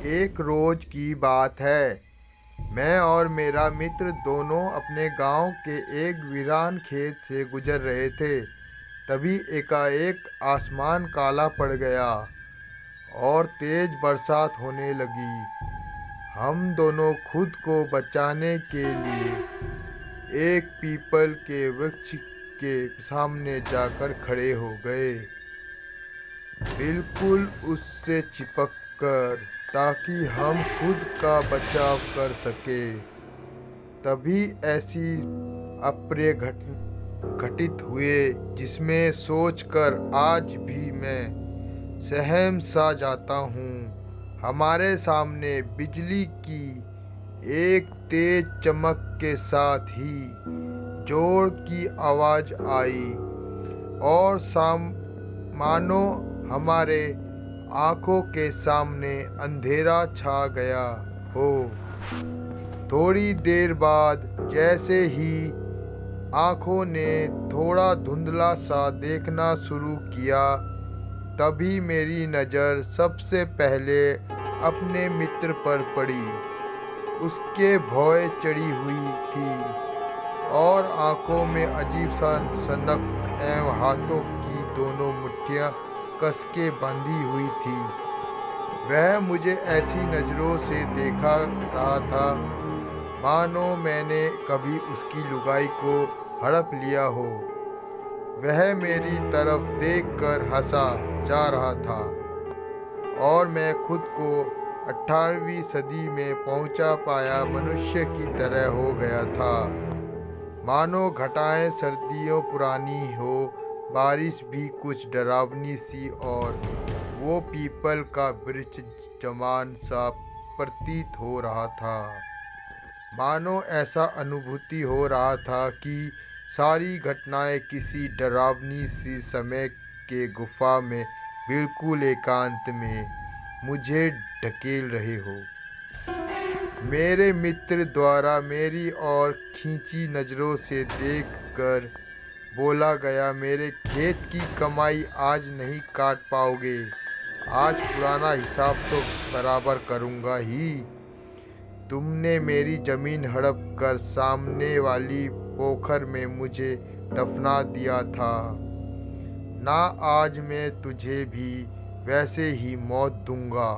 एक रोज की बात है। मैं और मेरा मित्र दोनों अपने गांव के एक वीरान खेत से गुजर रहे थे। तभी एकाएक आसमान काला पड़ गया और तेज बरसात होने लगी। हम दोनों खुद को बचाने के लिए एक पीपल के वृक्ष के सामने जाकर खड़े हो गए, बिल्कुल उससे चिपक कर, ताकि हम खुद का बचाव कर सके। तभी ऐसी अप्रिय घटित हुए जिसमें सोचकर आज भी मैं सहम सा जाता हूँ। हमारे सामने बिजली की एक तेज चमक के साथ ही जोर की आवाज आई और मानो हमारे आंखों के सामने अंधेरा छा गया हो। थोड़ी देर बाद जैसे ही आंखों ने थोड़ा धुंधला सा देखना शुरू किया, तभी मेरी नज़र सबसे पहले अपने मित्र पर पड़ी। उसके भौं चढ़ी हुई थी और आंखों में अजीब सा सनक एवं हाथों की दोनों मुट्ठियां कस के बंधी हुई थी। वह मुझे ऐसी नज़रों से देखा रहा था मानो मैंने कभी उसकी लुगाई को हड़प लिया हो। वह मेरी तरफ देखकर हंसा जा रहा था और मैं खुद को 18वीं सदी में पहुंचा पाया मनुष्य की तरह हो गया था। मानो घटाएं सर्दियों पुरानी हो, बारिश भी कुछ डरावनी सी और वो पीपल का वृक्ष जवान सा प्रतीत हो रहा था। मानो ऐसा अनुभूति हो रहा था कि सारी घटनाएं किसी डरावनी सी समय के गुफा में बिल्कुल एकांत में मुझे ढकेल रहे हो। मेरे मित्र द्वारा मेरी ओर खींची नज़रों से देखकर बोला गया, मेरे खेत की कमाई आज नहीं काट पाओगे। आज पुराना हिसाब तो बराबर करूँगा ही। तुमने मेरी ज़मीन हड़प कर सामने वाली पोखर में मुझे दफना दिया था ना, आज मैं तुझे भी वैसे ही मौत दूंगा।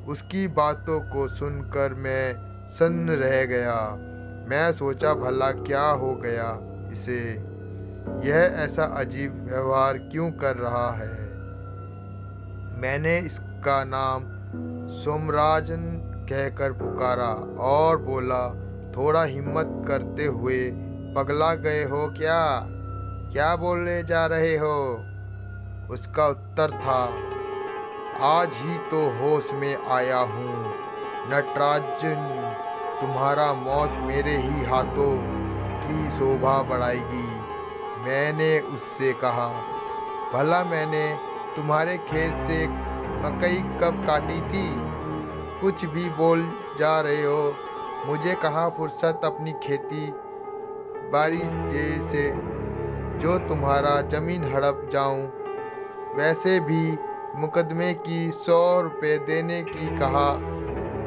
उसकी बातों को सुनकर मैं सन्न रह गया। मैं सोचा, भला क्या हो गया इसे, यह ऐसा अजीब व्यवहार क्यों कर रहा है। मैंने इसका नाम सोमराजन कहकर पुकारा और बोला, थोड़ा हिम्मत करते हुए, पगला गए हो क्या? क्या बोले जा रहे हो? उसका उत्तर था, आज ही तो होश में आया हूँ नटराजन। तुम्हारा मौत मेरे ही हाथों की शोभा बढ़ाएगी। मैंने उससे कहा, भला मैंने तुम्हारे खेत से मकई कब काटी थी? कुछ भी बोल जा रहे हो। मुझे कहाँ फुर्सत अपनी खेती बाड़ी से जो तुम्हारा ज़मीन हड़प जाऊं। वैसे भी मुकदमे की 100 रुपये देने की कहा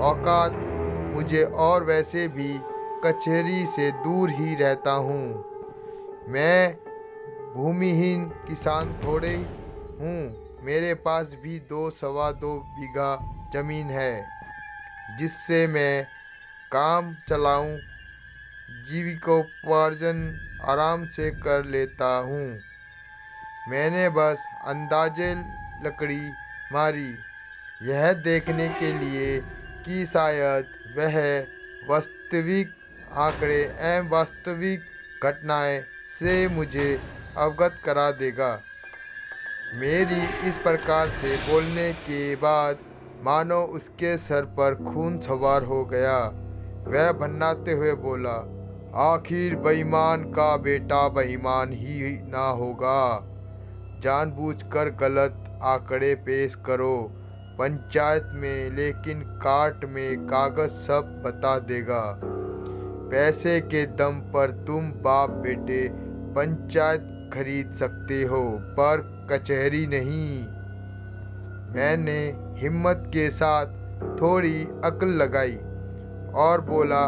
औकात मुझे, और वैसे भी कचहरी से दूर ही रहता हूँ। मैं भूमिहीन किसान थोड़े हूँ। मेरे पास भी 2 सवा 2 बीघा ज़मीन है जिससे मैं काम चलाऊं, जीविकोपार्जन आराम से कर लेता हूँ। मैंने बस अंदाजे लकड़ी मारी, यह देखने के लिए कि शायद वह वास्तविक आंकड़े एवं वास्तविक घटनाएं से मुझे अवगत करा देगा। मेरी इस प्रकार से बोलने के बाद मानो उसके सर पर खून सवार हो गया। वह भन्नाते हुए बोला, आखिर बेईमान का बेटा बेईमान ही ना होगा। जानबूझकर गलत आंकड़े पेश करो पंचायत में, लेकिन काट में कागज सब बता देगा। पैसे के दम पर तुम बाप बेटे पंचायत खरीद सकते हो, पर कचहरी नहीं। मैंने हिम्मत के साथ थोड़ी अक्ल लगाई और बोला,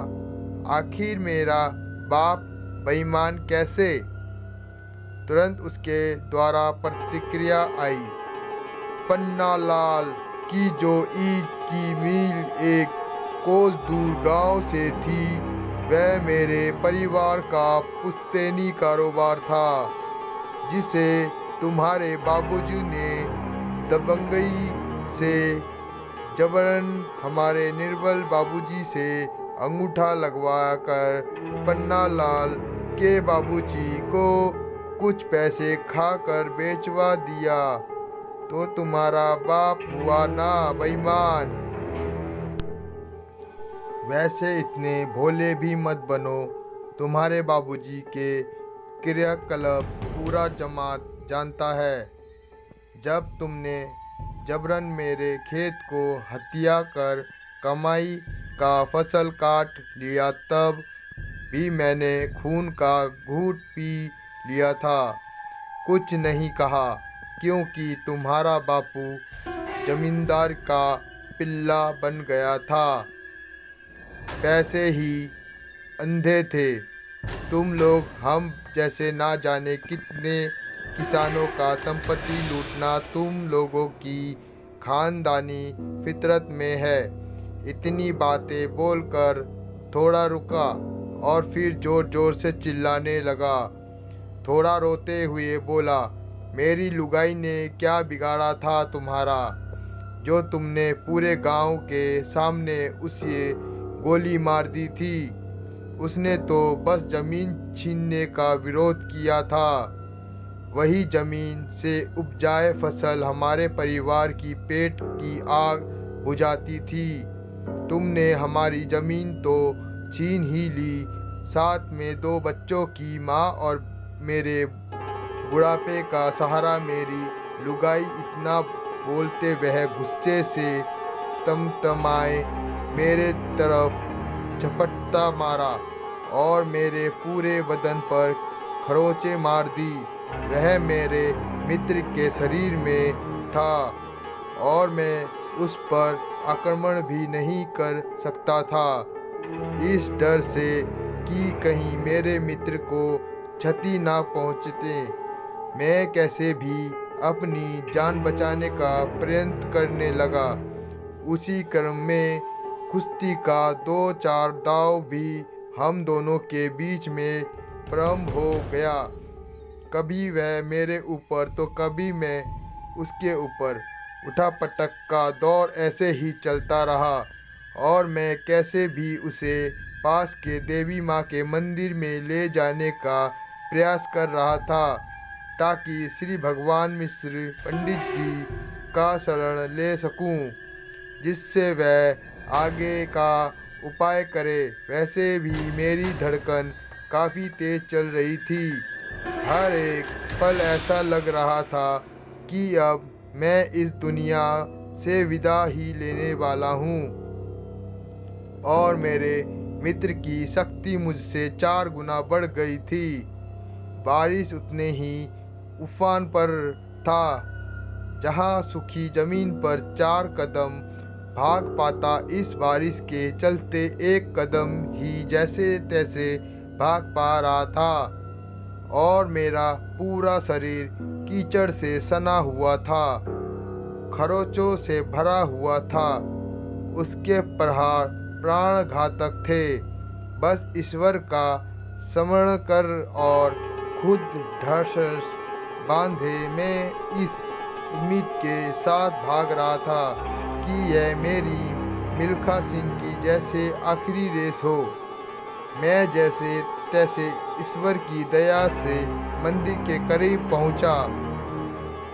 आखिर मेरा बाप बेईमान कैसे? तुरंत उसके द्वारा प्रतिक्रिया आई, पन्नालाल की जो ईद की मील एक कोस दूर गांव से थी, वह मेरे परिवार का पुश्तैनी कारोबार था, जिसे तुम्हारे बाबूजी ने दबंगई से जबरन हमारे निर्बल बाबूजी से अंगूठा लगवा कर पन्नालाल के बाबूजी को कुछ पैसे खाकर बेचवा दिया। तो तुम्हारा बाप हुआ ना बेईमान। वैसे इतने भोले भी मत बनो। तुम्हारे बाबूजी के क्रियाकलाप पूरा जमात जानता है। जब तुमने जबरन मेरे खेत को हथिया कर कमाई का फसल काट लिया, तब भी मैंने खून का घूंट पी लिया था, कुछ नहीं कहा, क्योंकि तुम्हारा बापू जमींदार का पिल्ला बन गया था। पैसे ही अंधे थे। तुम लोग हम जैसे ना जाने कितने किसानों का संपत्ति लूटना तुम लोगों की खानदानी फितरत में है। इतनी बातें बोलकर थोड़ा रुका और फिर जोर जोर से चिल्लाने लगा। थोड़ा रोते हुए बोला, मेरी लुगाई ने क्या बिगाड़ा था तुम्हारा, जो तुमने पूरे गांव के सामने उसे गोली मार दी थी। उसने तो बस जमीन छीनने का विरोध किया था। वही जमीन से उपजाए फसल हमारे परिवार की पेट की आग बुझाती थी। तुमने हमारी जमीन तो छीन ही ली, साथ में 2 बच्चों की माँ और मेरे बुढ़ापे का सहारा मेरी लुगाई। इतना बोलते वह गुस्से से तमतमाए मेरे तरफ झपट्टा मारा और मेरे पूरे बदन पर खरोंचें मार दी। वह मेरे मित्र के शरीर में था और मैं उस पर आक्रमण भी नहीं कर सकता था, इस डर से कि कहीं मेरे मित्र को क्षति ना पहुंचते। मैं कैसे भी अपनी जान बचाने का प्रयत्न करने लगा। उसी क्रम में कुश्ती का 2-4 दांव भी हम दोनों के बीच में प्रारंभ हो गया। कभी वह मेरे ऊपर तो कभी मैं उसके ऊपर। उठापटक का दौर ऐसे ही चलता रहा और मैं कैसे भी उसे पास के देवी माँ के मंदिर में ले जाने का प्रयास कर रहा था, ताकि श्री भगवान मिश्र पंडित जी का शरण ले सकूं, जिससे वह आगे का उपाय करे। वैसे भी मेरी धड़कन काफ़ी तेज चल रही थी। हर एक पल ऐसा लग रहा था कि अब मैं इस दुनिया से विदा ही लेने वाला हूँ। और मेरे मित्र की शक्ति मुझसे 4 गुना बढ़ गई थी। बारिश उतने ही उफान पर था। जहाँ सूखी ज़मीन पर 4 कदम भाग पाता, इस बारिश के चलते 1 कदम ही जैसे तैसे भाग पा रहा था और मेरा पूरा शरीर कीचड़ से सना हुआ था, खरोंचों से भरा हुआ था। उसके प्रहार प्राण घातक थे। बस ईश्वर का स्मरण कर और खुद ढाढ़स बांधे मैं इस उम्मीद के साथ भाग रहा था कि यह मेरी मिल्खा सिंह की जैसे आखिरी रेस हो। मैं जैसे तैसे ईश्वर की दया से मंदिर के करीब पहुंचा।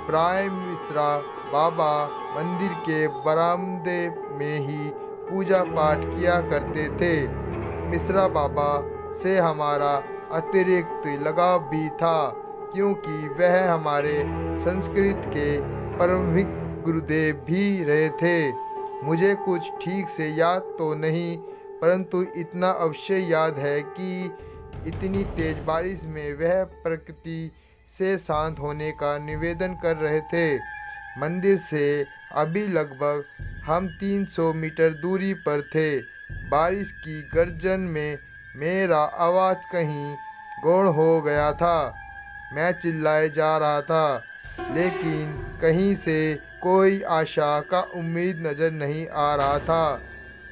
प्राय मिश्रा बाबा मंदिर के बरामदे में ही पूजा पाठ किया करते थे। मिश्रा बाबा से हमारा अतिरिक्त लगाव भी था, क्योंकि वह हमारे संस्कृत के प्रारंभिक गुरुदेव भी रहे थे। मुझे कुछ ठीक से याद तो नहीं, परंतु इतना अवश्य याद है कि इतनी तेज बारिश में वह प्रकृति से शांत होने का निवेदन कर रहे थे। मंदिर से अभी लगभग हम 300 मीटर दूरी पर थे। बारिश की गर्जन में मेरा आवाज़ कहीं गौण हो गया था। मैं चिल्लाए जा रहा था, लेकिन कहीं से कोई आशा का उम्मीद नज़र नहीं आ रहा था।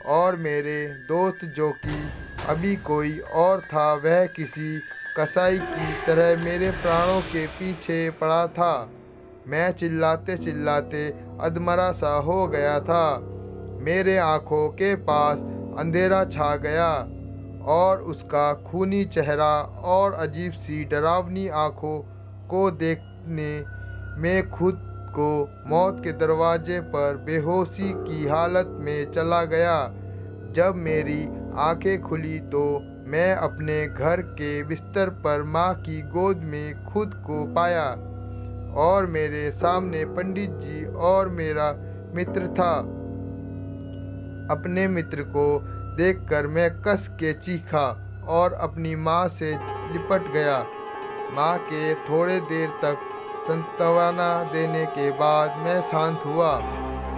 और मेरे दोस्त, जो कि अभी कोई और था, वह किसी कसाई की तरह मेरे प्राणों के पीछे पड़ा था। मैं चिल्लाते चिल्लाते अधमरा सा हो गया था। मेरे आँखों के पास अंधेरा छा गया और उसका खूनी चेहरा और अजीब सी डरावनी आँखों को देखने में खुद को मौत के दरवाजे पर बेहोशी की हालत में चला गया। जब मेरी आंखें खुली तो मैं अपने घर के बिस्तर पर माँ की गोद में खुद को पाया और मेरे सामने पंडित जी और मेरा मित्र था। अपने मित्र को देखकर मैं कस के चीखा और अपनी माँ से लिपट गया। माँ के थोड़े देर तक सांत्वना देने के बाद मैं शांत हुआ,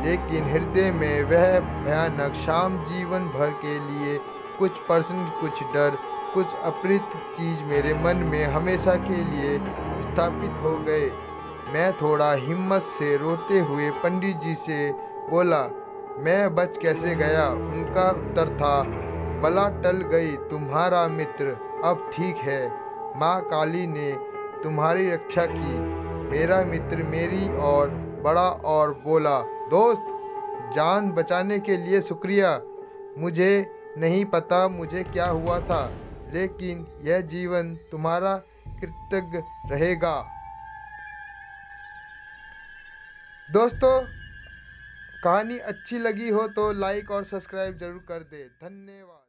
लेकिन हृदय में वह भयानक शाम जीवन भर के लिए कुछ प्रश्न, कुछ डर, कुछ अपरित चीज मेरे मन में हमेशा के लिए स्थापित हो गए। मैं थोड़ा हिम्मत से रोते हुए पंडित जी से बोला, मैं बच कैसे गया? उनका उत्तर था, बला टल गई, तुम्हारा मित्र अब ठीक है। माँ काली ने तुम्हारी रक्षा की। मेरा मित्र मेरी ओर बढ़ा और बोला, दोस्त, जान बचाने के लिए शुक्रिया। मुझे नहीं पता मुझे क्या हुआ था, लेकिन यह जीवन तुम्हारा कृतज्ञ रहेगा। दोस्तों, कहानी अच्छी लगी हो तो लाइक और सब्सक्राइब जरूर कर दे। धन्यवाद।